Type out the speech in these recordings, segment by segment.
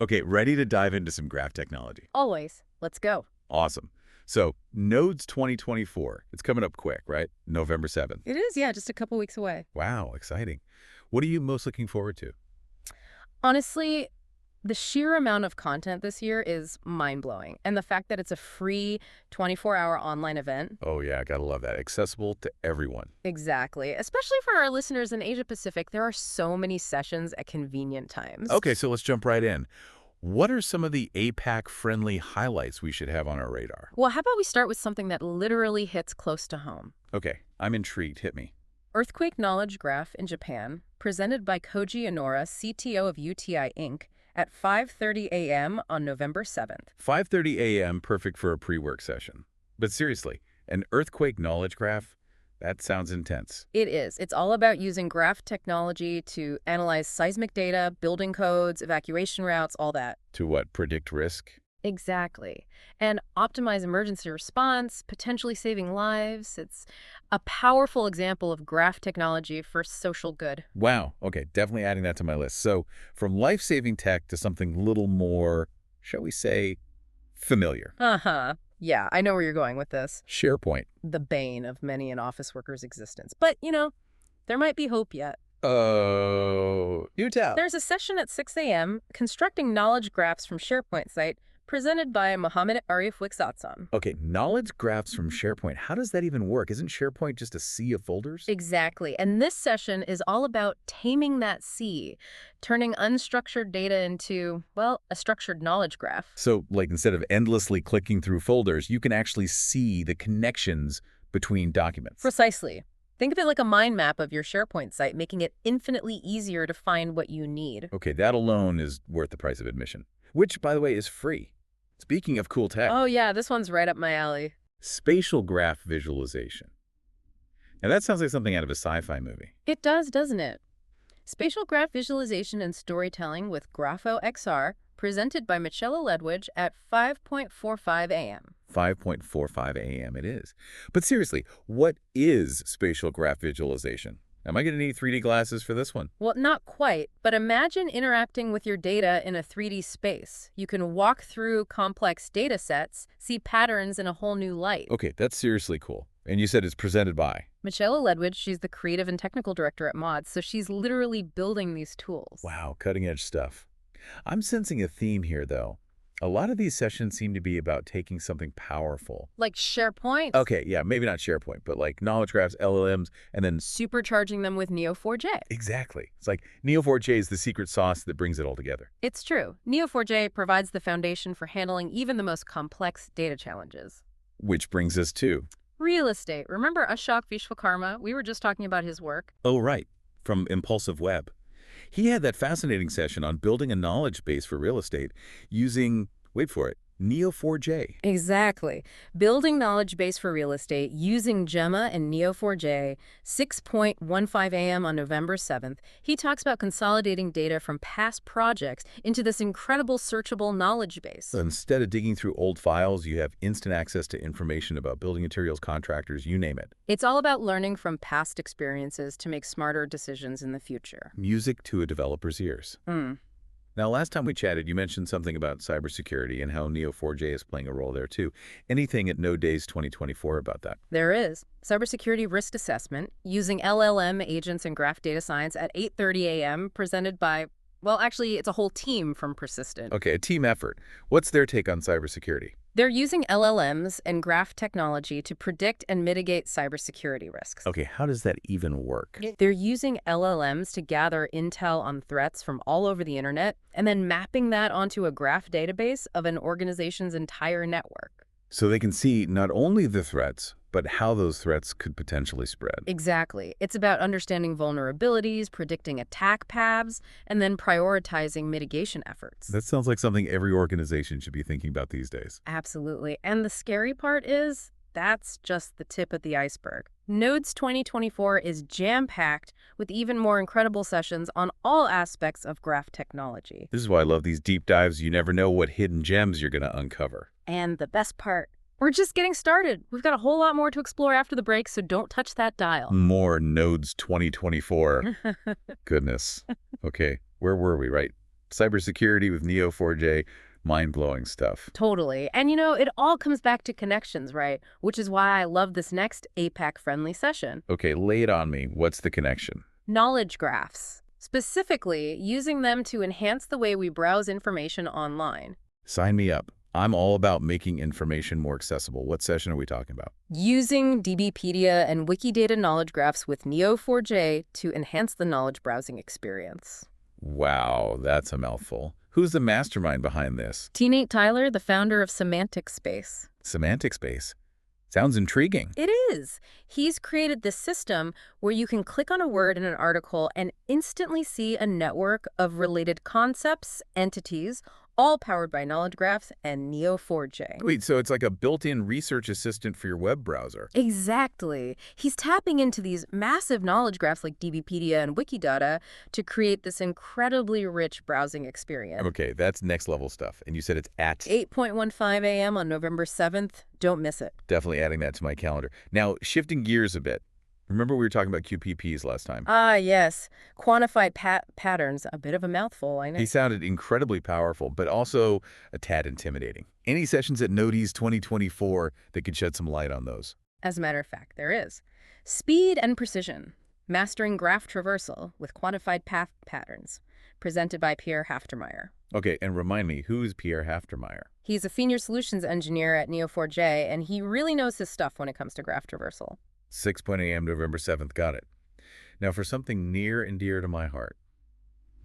Okay, ready to dive into some graph technology. Always. Let's go. Awesome. So, Nodes 2024. It's coming up quick, right? November 7th. It is, yeah, just a couple weeks away. Wow, exciting. What are you most looking forward to? Honestly, the sheer amount of content this year is mind-blowing. And the fact that it's a free 24-hour online event. Oh yeah, gotta love that. Accessible to everyone. Exactly. Especially for our listeners in Asia Pacific, there are so many sessions at convenient times. Okay, so let's jump right in. What are some of the APAC-friendly highlights we should have on our radar? Well, how about we start with something that literally hits close to home? Okay, I'm intrigued. Hit me. Earthquake Knowledge Graph in Japan, presented by Koji Inora, CTO of UTI Inc., at 5:30 a.m. on November 7th. 5:30 a.m., perfect for a pre-work session. But seriously, an earthquake knowledge graph? That sounds intense. It is. It's all about using graph technology to analyze seismic data, building codes, evacuation routes, all that. To what, predict risk? Exactly. And optimize emergency response, potentially saving lives. It's a powerful example of graph technology for social good. Wow, okay, definitely adding that to my list. So, from life-saving tech to something a little more, shall we say, familiar. Uh-huh. Yeah, I know where you're going with this. SharePoint. The bane of many an office worker's existence. But, there might be hope yet. Oh, you tell. There's a session at 6 a.m., Constructing Knowledge Graphs from SharePoint site, presented by Mohammed Arif Wixatsan. Okay, knowledge graphs from SharePoint. How does that even work? Isn't SharePoint just a sea of folders? Exactly. And this session is all about taming that sea, turning unstructured data into, well, a structured knowledge graph. So, like, instead of endlessly clicking through folders, you can actually see the connections between documents. Precisely. Think of it like a mind map of your SharePoint site, making it infinitely easier to find what you need. Okay, that alone is worth the price of admission, which, by the way, is free. Speaking of cool tech. Oh yeah, this one's right up my alley. Spatial graph visualization. Now that sounds like something out of a sci-fi movie. It does, doesn't it? Spatial graph visualization and storytelling with Graph-APAC-Track, presented by Michelle Ledwidge at 5:45 a.m. 5:45 a.m. it is. But seriously, what is spatial graph visualization? Am I going to need 3D glasses for this one? Well, not quite, but imagine interacting with your data in a 3D space. You can walk through complex data sets, see patterns in a whole new light. Okay, that's seriously cool. And you said it's presented by? Michelle Ledwidge, she's the creative and technical director at Mods, so she's literally building these tools. Wow, cutting edge stuff. I'm sensing a theme here, though. A lot of these sessions seem to be about taking something powerful. Like SharePoint? Okay, yeah, maybe not SharePoint, but like knowledge graphs, LLMs, and then... Supercharging them with Neo4j. Exactly. It's like Neo4j is the secret sauce that brings it all together. It's true. Neo4j provides the foundation for handling even the most complex data challenges. Which brings us to... real estate. Remember Ashok Vishwakarma? We were just talking about his work. Oh, right. From Impulsive Web. He had that fascinating session on building a knowledge base for real estate using, wait for it, Neo4j. Exactly. Building knowledge base for real estate using Gemma and Neo4j, 6:15 a.m. on November 7th. He talks about consolidating data from past projects into this incredible searchable knowledge base. So instead of digging through old files, you have instant access to information about building materials, contractors, you name it. It's all about learning from past experiences to make smarter decisions in the future. Music to a developer's ears. Now, last time we chatted, you mentioned something about cybersecurity and how Neo4j is playing a role there, too. Anything at Node Days 2024 about that? There is. Cybersecurity risk assessment using LLM agents and graph data science at 8:30 a.m. presented by, well, actually, it's a whole team from Persistent. Okay, a team effort. What's their take on cybersecurity? They're using LLMs and graph technology to predict and mitigate cybersecurity risks. Okay, how does that even work? They're using LLMs to gather intel on threats from all over the internet and then mapping that onto a graph database of an organization's entire network. So they can see not only the threats, but how those threats could potentially spread. Exactly. It's about understanding vulnerabilities, predicting attack paths, and then prioritizing mitigation efforts. That sounds like something every organization should be thinking about these days. Absolutely. And the scary part is, that's just the tip of the iceberg. Nodes 2024 is jam-packed with even more incredible sessions on all aspects of graph technology. This is why I love these deep dives. You never know what hidden gems you're going to uncover. And the best part, we're just getting started. We've got a whole lot more to explore after the break, so don't touch that dial. More Nodes 2024. Goodness. Okay, where were we, right? Cybersecurity with Neo4j, mind-blowing stuff. Totally. And it all comes back to connections, right? Which is why I love this next APAC-friendly session. Okay, lay it on me. What's the connection? Knowledge graphs. Specifically, using them to enhance the way we browse information online. Sign me up. I'm all about making information more accessible. What session are we talking about? Using DBpedia and Wikidata knowledge graphs with Neo4j to enhance the knowledge browsing experience. Wow, that's a mouthful. Who's the mastermind behind this? T. Nate Tyler, the founder of Semantic Space. Semantic Space. Sounds intriguing. It is. He's created this system where you can click on a word in an article and instantly see a network of related concepts, entities, all powered by knowledge graphs and Neo4j. Wait, so it's like a built-in research assistant for your web browser. Exactly. He's tapping into these massive knowledge graphs like DBpedia and Wikidata to create this incredibly rich browsing experience. Okay, that's next-level stuff. And you said it's at... 8:15 a.m. on November 7th. Don't miss it. Definitely adding that to my calendar. Now, shifting gears a bit. Remember we were talking about QPPs last time? Ah, yes. Quantified patterns. A bit of a mouthful, I know. He sounded incredibly powerful, but also a tad intimidating. Any sessions at Nodis 2024 that could shed some light on those? As a matter of fact, there is. Speed and precision. Mastering graph traversal with quantified path patterns. Presented by Pierre Haftermeyer. Okay, and remind me, who's Pierre Haftermeyer? He's a senior solutions engineer at Neo4j, and he really knows his stuff when it comes to graph traversal. 6 a.m. November 7th. Got it. Now, for something near and dear to my heart,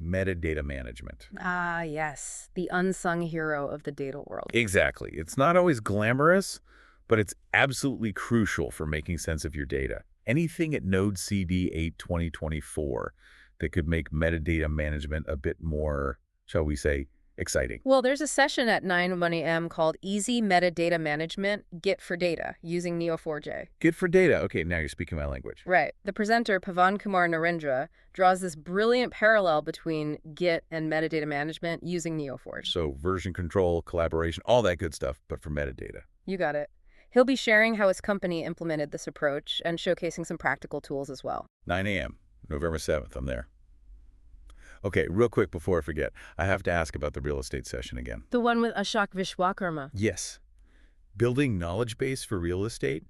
metadata management. Ah, yes. The unsung hero of the data world. Exactly. It's not always glamorous, but it's absolutely crucial for making sense of your data. Anything at Node CD 8 2024 that could make metadata management a bit more, shall we say, exciting. Well, there's a session at 9 a.m. called Easy Metadata Management, Git for Data, using Neo4j. Git for data. Okay, now you're speaking my language. Right. The presenter, Pavan Kumar Narendra, draws this brilliant parallel between Git and metadata management using Neo4j. So version control, collaboration, all that good stuff, but for metadata. You got it. He'll be sharing how his company implemented this approach and showcasing some practical tools as well. 9 a.m., November 7th. I'm there. Okay, real quick before I forget, I have to ask about the real estate session again. The one with Ashok Vishwakarma. Yes. Building knowledge base for real estate.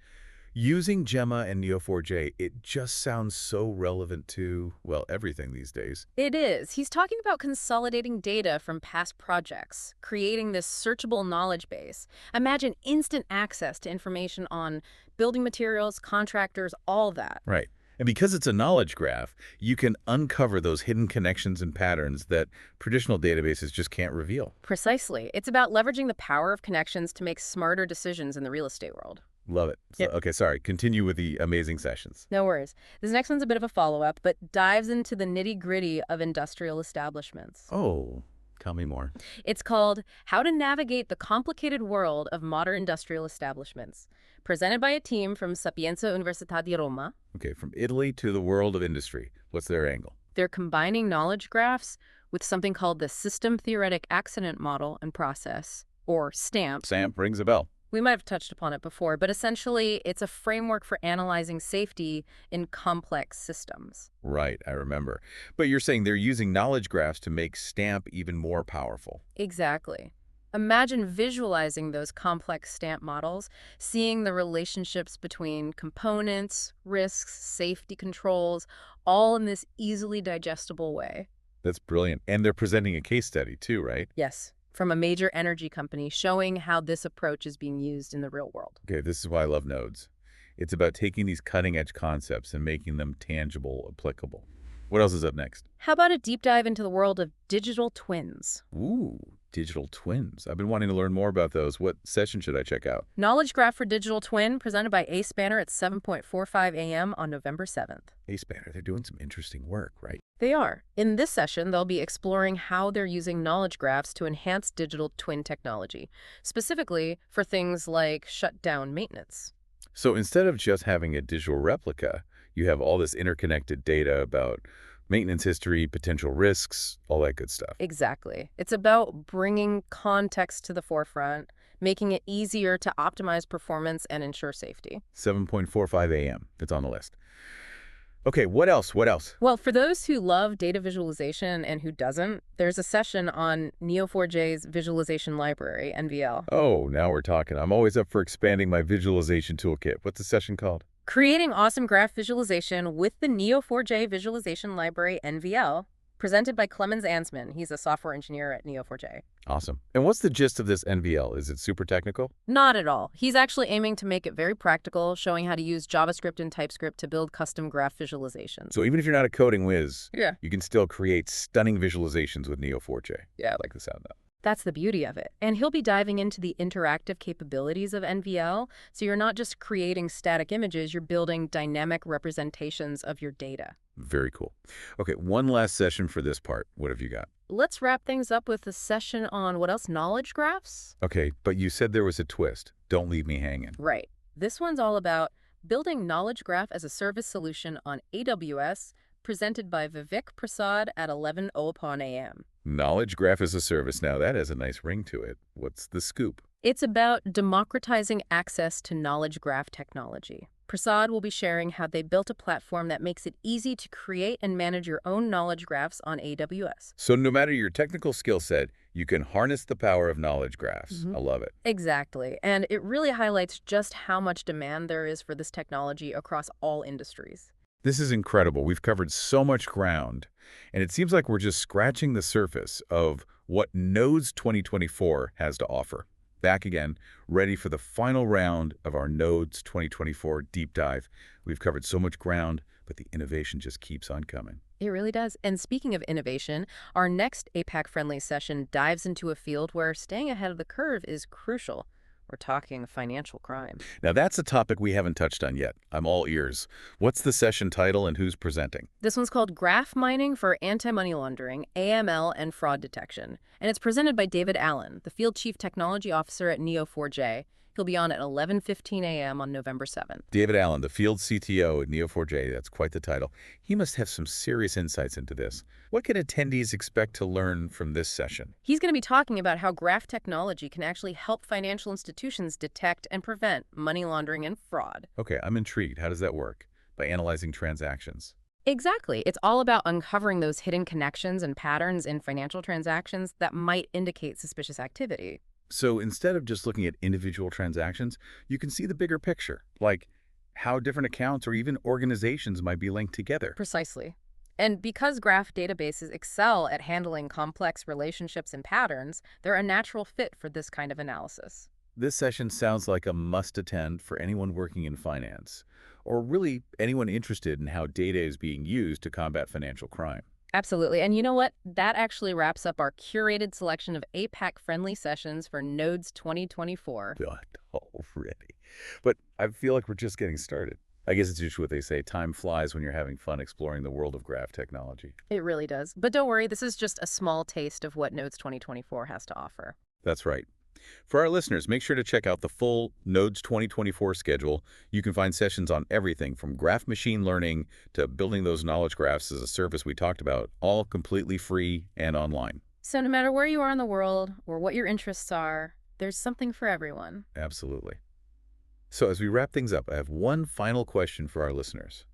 Using Gemma and Neo4j, it just sounds so relevant to, well, everything these days. It is. He's talking about consolidating data from past projects, creating this searchable knowledge base. Imagine instant access to information on building materials, contractors, all that. Right. And because it's a knowledge graph, you can uncover those hidden connections and patterns that traditional databases just can't reveal. Precisely. It's about leveraging the power of connections to make smarter decisions in the real estate world. Love it. Yep. Okay, sorry. Continue with the amazing sessions. No worries. This next one's a bit of a follow-up, but dives into the nitty-gritty of industrial establishments. Oh, tell me more. It's called How to Navigate the Complicated World of Modern Industrial Establishments, presented by a team from Sapienza Università di Roma. Okay, from Italy to the world of industry. What's their angle? They're combining knowledge graphs with something called the System Theoretic Accident Model and Process, or STAMP. STAMP rings a bell. We might have touched upon it before, but essentially it's a framework for analyzing safety in complex systems. Right, I remember. But you're saying they're using knowledge graphs to make STAMP even more powerful. Exactly. Imagine visualizing those complex STAMP models, seeing the relationships between components, risks, safety controls, all in this easily digestible way. That's brilliant. And they're presenting a case study too, right? Yes, from a major energy company showing how this approach is being used in the real world. Okay, this is why I love nodes. It's about taking these cutting-edge concepts and making them tangible, applicable. What else is up next? How about a deep dive into the world of digital twins? Ooh, digital twins. I've been wanting to learn more about those. What session should I check out? Knowledge Graph for Digital Twin, presented by Ace Banner at 7:45 a.m. on November 7th. Ace Banner, they're doing some interesting work, right? They are. In this session, they'll be exploring how they're using knowledge graphs to enhance digital twin technology, specifically for things like shutdown maintenance. So instead of just having a digital replica, you have all this interconnected data about maintenance history, potential risks, all that good stuff. Exactly. It's about bringing context to the forefront, making it easier to optimize performance and ensure safety. 7:45 a.m. It's on the list. Okay, what else? What else? Well, for those who love data visualization and who doesn't, there's a session on Neo4j's Visualization Library, NVL. Oh, now we're talking. I'm always up for expanding my visualization toolkit. What's the session called? Creating awesome graph visualization with the Neo4j Visualization Library, NVL, presented by Clemens Ansman. He's a software engineer at Neo4j. Awesome. And what's the gist of this NVL? Is it super technical? Not at all. He's actually aiming to make it very practical, showing how to use JavaScript and TypeScript to build custom graph visualizations. So even if you're not a coding whiz, Yeah. you can still create stunning visualizations with Neo4j. Yeah, I like the sound of that. That's the beauty of it. And he'll be diving into the interactive capabilities of NVL, so you're not just creating static images, you're building dynamic representations of your data. Very cool. Okay, one last session for this part. What have you got? Let's wrap things up with a session on what else? Knowledge graphs? Okay, but you said there was a twist. Don't leave me hanging. Right. This one's all about building Knowledge Graph as a service solution on AWS, presented by Vivek Prasad at 11:00 a.m. Knowledge graph as a service. Now that has a nice ring to it. What's the scoop? It's about democratizing access to knowledge graph technology. Prasad will be sharing how they built a platform that makes it easy to create and manage your own knowledge graphs on AWS. So no matter your technical skill set, you can harness the power of knowledge graphs. I love it. Exactly. And it really highlights just how much demand there is for this technology across all industries. This is incredible. We've covered so much ground, and it seems like we're just scratching the surface of what Nodes 2024 has to offer. Back again, ready for the final round of our Nodes 2024 deep dive. We've covered so much ground, but the innovation just keeps on coming. It really does. And speaking of innovation, our next APAC-friendly session dives into a field where staying ahead of the curve is crucial. We're talking financial crime. Now that's a topic we haven't touched on yet. I'm all ears. What's the session title and who's presenting? This one's called Graph Mining for Anti-Money Laundering, AML, and Fraud Detection. And it's presented by David Allen, the Field Chief Technology Officer at Neo4j. He'll be on at 11:15 a.m. on November 7th. David Allen, the Field CTO at Neo4j. That's quite the title. He must have some serious insights into this. What can attendees expect to learn from this session? He's going to be talking about how graph technology can actually help financial institutions detect and prevent money laundering and fraud. Okay, I'm intrigued. How does that work? By analyzing transactions. Exactly. It's all about uncovering those hidden connections and patterns in financial transactions that might indicate suspicious activity. So instead of just looking at individual transactions, you can see the bigger picture, like how different accounts or even organizations might be linked together. Precisely. And because graph databases excel at handling complex relationships and patterns, they're a natural fit for this kind of analysis. This session sounds like a must-attend for anyone working in finance, or really anyone interested in how data is being used to combat financial crime. Absolutely. And you know what? That actually wraps up our curated selection of APAC-friendly sessions for Nodes 2024. God, already. But I feel like we're just getting started. I guess it's just what they say, time flies when you're having fun exploring the world of graph technology. It really does. But don't worry, this is just a small taste of what Nodes 2024 has to offer. That's right. For our listeners, make sure to check out the full Nodes 2024 schedule. You can find sessions on everything from graph machine learning to building those knowledge graphs as a service we talked about, all completely free and online. So no matter where you are in the world or what your interests are, there's something for everyone. Absolutely. So as we wrap things up, I have one final question for our listeners.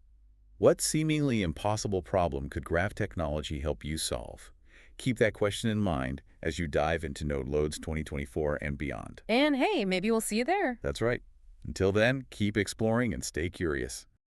What seemingly impossible problem could graph technology help you solve? Keep that question in mind as you dive into Nodes 2024 and beyond. And hey, maybe we'll see you there. That's right. Until then, keep exploring and stay curious.